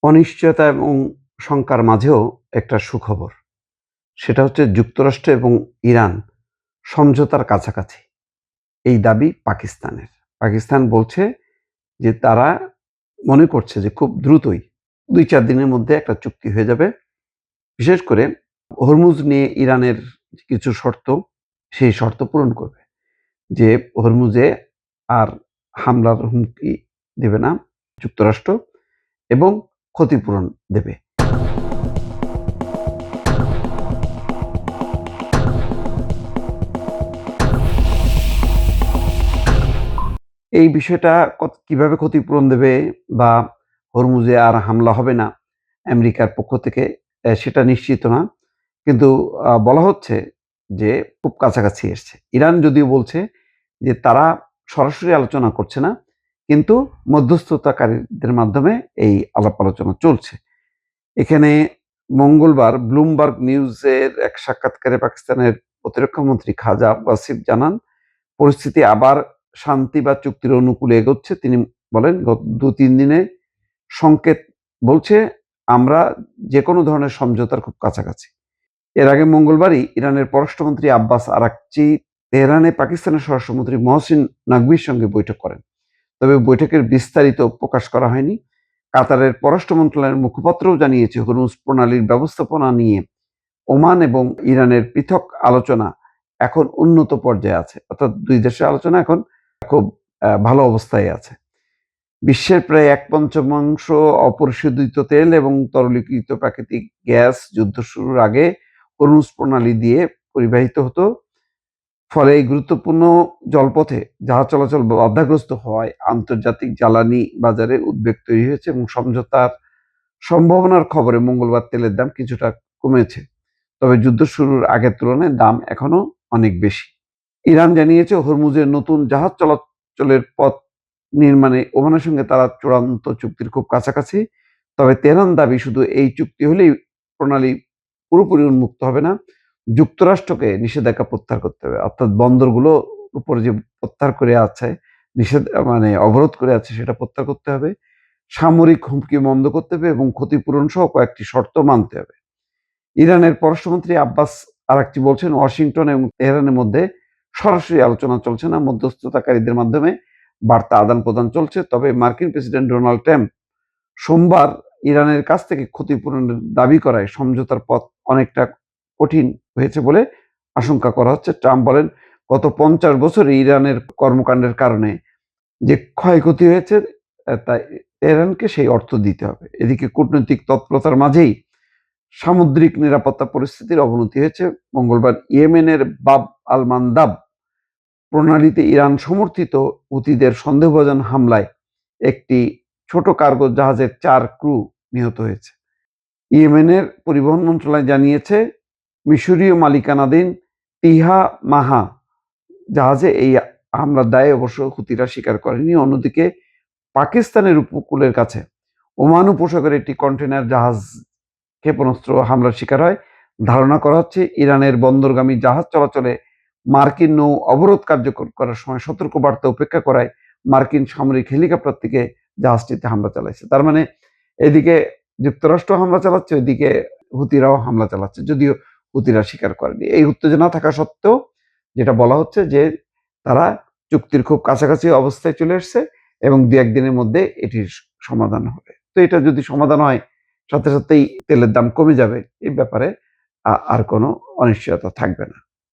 অনিশ্চয়তা এবং শঙ্কার মাঝেও একটা সুখবর। সেটা হচ্ছে যুক্তরাষ্ট্র এবং ইরান সমঝোতার কাছাকাছি। এই দাবি পাকিস্তানের। পাকিস্তান বলছে যে তারা মনে করছে যে খুব দ্রুতই ২-৪ দিনের মধ্যে একটা চুক্তি হয়ে যাবে। বিশেষ করে হরমুজ নিয়ে ইরানের কিছু শর্ত, সেই শর্ত পূরণ করবে। যে হরমুজে আর হামলার হুমকি দেবে না যুক্তরাষ্ট্র এবং ক্ষতিপূরণ দেবে। এই বিষয়টা কিভাবে ক্ষতিপূরণ দেবে বা হরমুজে আর হামলা হবে না আমেরিকার পক্ষ থেকে সেটা নিশ্চিত না। কিন্তু বলা হচ্ছে যে খুব কাছাকাছি এসছে। ইরান যদিও বলছে যে তারা সরাসরি আলোচনা করছে না, কিন্তু মধ্যস্থতাকারীদের মাধ্যমে এই আলাপ আলোচনা চলছে। এখানে মঙ্গলবার ব্লুমবার্গ নিউজের এক সাক্ষাৎকারে পাকিস্তানের প্রতিরক্ষা মন্ত্রী খাজা ওয়াসিফ জানান, পরিস্থিতি আবার শান্তি বা চুক্তির অনুকূলে এগোচ্ছে। তিনি বলেন, গত ২-৩ দিনে সংকেত বলছে আমরা যেকোনো ধরনের সমঝোতার খুব কাছাকাছি। এর আগে মঙ্গলবারই ইরানের পররাষ্ট্রমন্ত্রী আব্বাস আরাকচি তেহরানে পাকিস্তানের স্বরাষ্ট্রমন্ত্রী মহসিন নাকভির সঙ্গে বৈঠক করেন। তবে বৈঠকের বিস্তারিত প্রকাশ করা হয়নি। কাতারের পররাষ্ট্র মন্ত্রণালয়ের মুখপাত্রও জানিয়েছে, হরমুজ প্রণালীর ব্যবস্থাপনা নিয়ে ওমান এবং ইরানের পৃথক আলোচনা এখন উন্নত পর্যায়ে আছে। অর্থাৎ দুই দেশের আলোচনা এখন খুব ভালো অবস্থায় আছে। বিশ্বের প্রায় ১/৫ অপরিশোধিত তেল এবং তরলীকৃত প্রাকৃতিক গ্যাস যুদ্ধ শুরুর আগে হরমুজ প্রণালী দিয়ে পরিবাহিত হতো। ফলে এই গুরুত্বপূর্ণ জলপথে জাহাজ চলাচল বাধাগ্রস্ত হওয়ায় আন্তর্জাতিক জ্বালানি বাজারে উদ্বেগ তৈরি হয়েছে এবং সমঝোতার সম্ভাবনার খবরে মঙ্গলবার তেলের দাম কিছুটা কমেছে। তবে যুদ্ধ শুরুর আগের তুলনায় দাম এখনো অনেক বেশি। ইরান জানিয়েছে, হরমুজের নতুন জাহাজ চলাচলের পথ নির্মাণে ওমানের সঙ্গে তারা চূড়ান্ত চুক্তির খুব কাছাকাছি। তবে তেহরান দাবি, শুধু এই চুক্তি হলেই প্রণালী পুরোপুরি উন্মুক্ত হবে না। যুক্তরাষ্ট্রকে নিষেধাজ্ঞা প্রত্যাহার করতে হবে। অর্থাৎ বন্দরগুলো উপরে যে প্রত্যাহার করে আছে, অবরোধ করে আছে, সেটা প্রত্যাহার করতে হবে। সামরিক হুমকি বন্ধ করতে হবে এবং ক্ষতিপূরণ সহ কয়েকটি শর্ত মানতে হবে। ইরানের পররাষ্ট্রমন্ত্রী আব্বাস আরাকচি বলছেন, ওয়াশিংটন এবং তেহরানের মধ্যে সরাসরি আলোচনা চলছে না, মধ্যস্থতাকারীদের মাধ্যমে বার্তা আদান প্রদান চলছে। তবে মার্কিন প্রেসিডেন্ট ডোনাল্ড ট্রাম্প সোমবার ইরানের কাছ থেকে ক্ষতিপূরণের দাবি করায় সমঝোতার পথ অনেকটা কঠিন হয়েছে বলে আশঙ্কা করা হচ্ছে। ট্রাম্প বলেন, গত ৫০ বছরে ইরানের কর্মকাণ্ডের কারণে যে ক্ষয়ক্ষতি হয়েছে, তাই তেহরানকে সেই অর্থ দিতে হবে। এদিকে কূটনৈতিক তৎপরতার মাঝেই সামুদ্রিক নিরাপত্তা পরিস্থিতির অবনতি হয়েছে। মঙ্গলবার ইয়েমেনের বাব আল মান্দাব প্রণালীতে ইরান সমর্থিত হুতিদের সন্দেহভাজন হামলায় একটি ছোট কার্গো জাহাজের ৪ ক্রু নিহত হয়েছে। ইয়েমেনের পরিবহন মন্ত্রণালয় জানিয়েছে, মিশরীয় মালিকানাধীন তিহা মাহা জাহাজে এই হামলার দায় অবশ্য হুতিরা স্বীকার করেনি। অন্যদিকে পাকিস্তানের উপকূলের কাছে ওমান উপসাগরে একটি কন্টেইনার জাহাজ ক্ষেপণাস্ত্র হামলার শিকার হয়। ধারণা করা হচ্ছে, ইরানের বন্দরগামী জাহাজ চলাচলে মার্কিন নৌ অবরোধ কার্যকর করার সময় সতর্কবার্তা উপেক্ষা করায় মার্কিন সামরিক হেলিকপ্টার থেকে জাহাজটিতে হামলা চালাইছে। তার মানে এদিকে যুক্তরাষ্ট্র হামলা চালাচ্ছে, ওইদিকে হুতিরাও হামলা চালাচ্ছে, যদিও হুতিরা স্বীকার করেনি। এই উত্তেজনা থাকা সত্ত্বেও যেটা বলা হচ্ছে যে তারা চুক্তির খুব কাছাকাছি অবস্থায় চলে এসছে এবং ২-১ দিনের মধ্যে এটির সমাধান হবে। তো এটা যদি সমাধান হয়, সাথে সাথেই তেলের দাম কমে যাবে। এই ব্যাপারে আর কোনো অনিশ্চয়তা থাকবে না।